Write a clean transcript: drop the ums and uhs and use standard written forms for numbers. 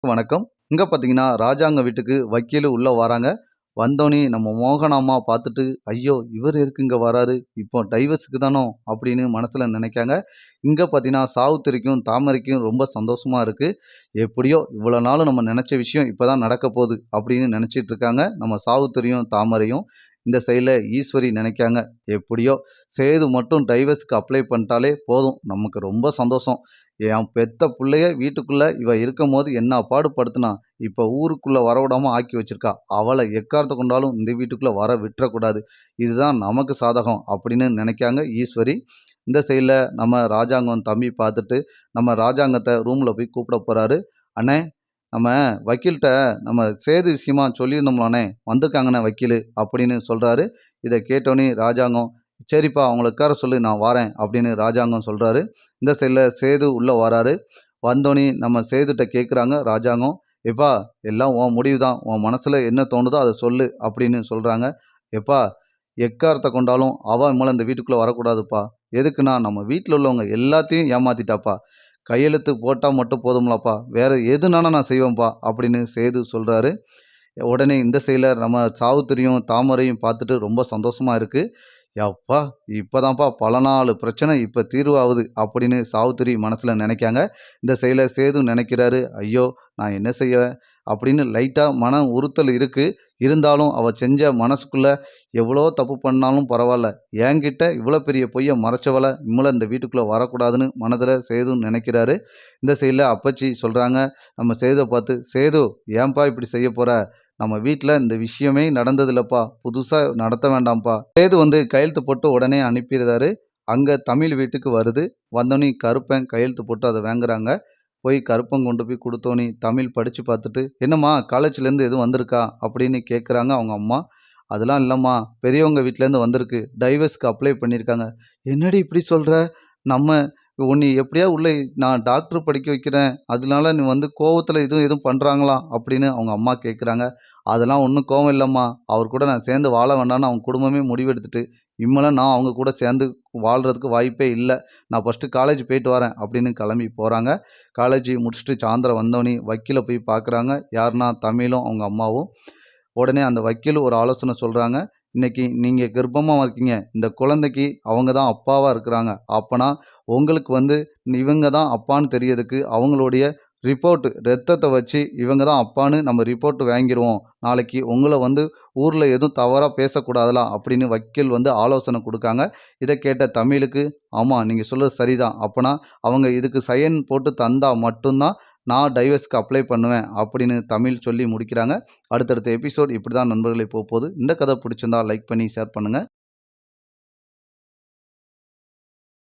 வணக்கம். இங்க பார்த்தீங்கன்னா, ராஜாங்க வீட்டுக்கு வக்கீலு உள்ள வராங்க. வந்தோனே நம்ம மோகன் அம்மா பார்த்துட்டு, "ஐயோ! இவரு எதுக்கு இங்க வராரு? இப்போ டைவர்ஸுக்கு தானோ?" அப்படின்னு மனசுல நினைக்காங்க. இங்க பார்த்தீங்கன்னா, சாவித்திரிக்கும், தாமரைக்கும் ரொம்ப சந்தோஷமா இருக்கு. எப்படியோ இவ்வளோ நாளும் நம்ம நெனச்ச விஷயம் இப்ப தான் நடக்க போகுது அப்படின்னு நெனச்சிட்டு இருக்காங்க. நம்ம சாவித்திரியும், தாமரையும். இந்த சைடுல ஈஸ்வரி நினைக்காங்க, எப்படியோ சேது மட்டும் டைவர்ஸ்க்கு அப்ளை பண்ணிட்டாலே போதும். நமக்கு ரொம்ப சந்தோஷம். என் பெத்த புள்ளைய வீட்டுக்குள்ள இவ இருக்கும்போது என்ன பாடுபடுத்துனா, இப்ப ஊருக்குள்ள வரவிடாம ஆக்கி வச்சிருக்கா. அவள எக்காரணத்த கொண்டாலும் இந்த வீட்டுக்குள்ள வர விட்டுறக்கூடாது. இதுதான் நமக்கு சாதகம் அப்படின்னு நினைக்காங்க ஈஸ்வரி. இந்த சைடுல நம்ம ராஜாங்கம் தம்பி பார்த்துட்டு, நம்ம ராஜாங்கத்த ரூம்ல போய் கூப்பிட போறாரு. "அண்ணே, நம்ம வக்கீல்ட்ட நம்ம சேது விஷயமா சொல்லியிருந்தோம்லண்ணே, வந்திருக்காங்கண்ணே வக்கீலு" அப்படின்னு சொல்றாரு. இத கேட்டோனே ராஜாங்கம், "சரிப்பா அவங்கள உட்கார சொல்லு, நான் வாரேன்" அப்படின்னு ராஜாங்கம் சொல்றாரு. இந்த சைடுல சேது உள்ள வராரு. வந்தோனே நம்ம சேதுட்ட கேட்குறாங்க ராஜாங்கம், "எப்பா எல்லாம் உன் முடிவு தான். உன் மனசுல என்ன தோணுதோ அத சொல்லு" அப்படின்னு சொல்றாங்க. "எப்பா எக்காரணத்த கொண்டாலும் அவ இனிமேல் இந்த வீட்டுக்குள்ள வரக்கூடாதுப்பா. எதுக்குன்னா நம்ம வீட்ல உள்ளவங்க எல்லாத்தையும் ஏமாத்திட்டாப்பா. கையெழுத்து போட்டா மட்டும் போதும்லப்பா. வேற எதுனாலும் நான் செய்வேன்ப்பா" அப்படின்னு சேது சொல்றாரு. உடனே இந்த சைடுல நம்ம சாவித்திரியும், தாமரையும் பார்த்துட்டு ரொம்ப சந்தோஷமா இருக்கு. "யப்பா! இப்பதான்ப்பா பல நாளு பிரச்சனை இப்ப தீர்வாகுது" அப்படின்னு சாவித்திரி மனசுல நினைக்காங்க. இந்த சைடுல சேது நினைக்கிறாரு, "ஐயோ! நான் என்ன செய்ய?" அப்படின்னு லைட்டா மன உறுத்தல் இருக்கு. இருந்தாலும் அவ செஞ்ச மனசுக்குள்ள எவ்வளோ தப்பு பண்ணாலும் பரவால்ல. என்கிட்ட இவ்வளோ பெரிய பொய்ய மறைச்சவள இனிமேல் இந்த வீட்டுக்குள்ள வரக்கூடாதுன்னு மனதுல சேது நினைக்கிறாரு. இந்த சைடுல அப்பச்சி சொல்றாங்க, நம்ம சேதுவ பார்த்து, "சேது ஏன்பா இப்படி செய்ய போற? நம்ம வீட்ல இந்த விஷயமே நடந்ததில்லப்பா. புதுசா நடத்த வேண்டாம்ப்பா." சேது கையெழுத்து போட்டு உடனே அனுப்பிருறாரு. அங்க தமிழ் வீட்டுக்கு வருது. வந்தோனே கருப்பன் கையெழுத்து போட்டு அத வாங்குறாங்க. போய் கருப்பன் கொண்டு போய் குடுத்தோனே தமிழ் படிச்சு பார்த்துட்டு, "என்னம்மா காலேஜ்லேருந்து எதுவும் வந்திருக்கா?" அப்படின்னு கேட்குறாங்க அவங்க அம்மா. "அதெல்லாம் இல்லம்மா. பெரியவங்க வீட்லேருந்து வந்திருக்கு. டைவர்ஸ்க்கு அப்ளை பண்ணியிருக்காங்க." "என்னடி இப்படி சொல்ற? நம்ம உன்னைய எப்படியாவது உள்ள நான் டாக்டர் படிக்க வைக்கிறேன். அதனால நீ கோவத்துல எதுவும் எதுவும் பண்றாங்களா?" அப்படின்னு அவங்க அம்மா கேட்குறாங்க. "அதெல்லாம் ஒண்ணும் கோவம் இல்லம்மா. அவர் கூட நான் சேர்ந்து வாழ வேண்டாம்னு அவங்க குடும்பமே முடிவெடுத்துட்டு, இனிமேலாம் நான் அவங்க கூட சேர்ந்து வாழ்றதுக்கு வாய்ப்பே இல்ல. நான் ஃபர்ஸ்ட்டு காலேஜ் போயிட்டு வரேன்" அப்படின்னு கிளம்பி போறாங்க. காலேஜ் முடிச்சுட்டு சாயந்தரம் வந்தோனே வக்கீல போய் பார்க்குறாங்க. யாருன்னா தமிழும் அவங்க அம்மாவும். உடனே அந்த வக்கீல் ஒரு ஆலோசனை சொல்றாங்க. "இன்னைக்கு நீங்க கர்ப்பமா இருக்கீங்க. இந்த குழந்தைக்கு அவங்க தான் அப்பாவா இருக்கிறாங்க. அப்பனா உங்களுக்கு இவங்க தான் அப்பான்னு தெரியறதுக்கு அவங்களுடைய ரிப்போர்ட் ரத்தத்த வச்சு இவங்க தான் அப்பான்னு நம்ம ரிப்போர்ட் வாங்கிருவோம். நாளைக்கு உங்கள ஊர்ல எதுவும் தவறா பேசக்கூடாதுல" அப்படின்னு வக்கீல் ஆலோசனை குடுக்காங்க. இத கேட்ட தமிழுக்கு, "ஆமா நீங்க சொல்றது சரிதான். அப்பனா அவங்க இதுக்கு சைன் போட்டு தந்தா மட்டும் தான் நான் டைவர்ஸ்க்கு அப்ளை பண்ணுவேன்" அப்படின்னு தமிழ் சொல்லி முடிக்கிறாங்க. அடுத்தடுத்த எபிசோட் இப்படி தான் நண்பர்களே போப்போது. இந்த கதை பிடிச்சிருந்தா லைக் பண்ணி ஷேர் பண்ணுங்க.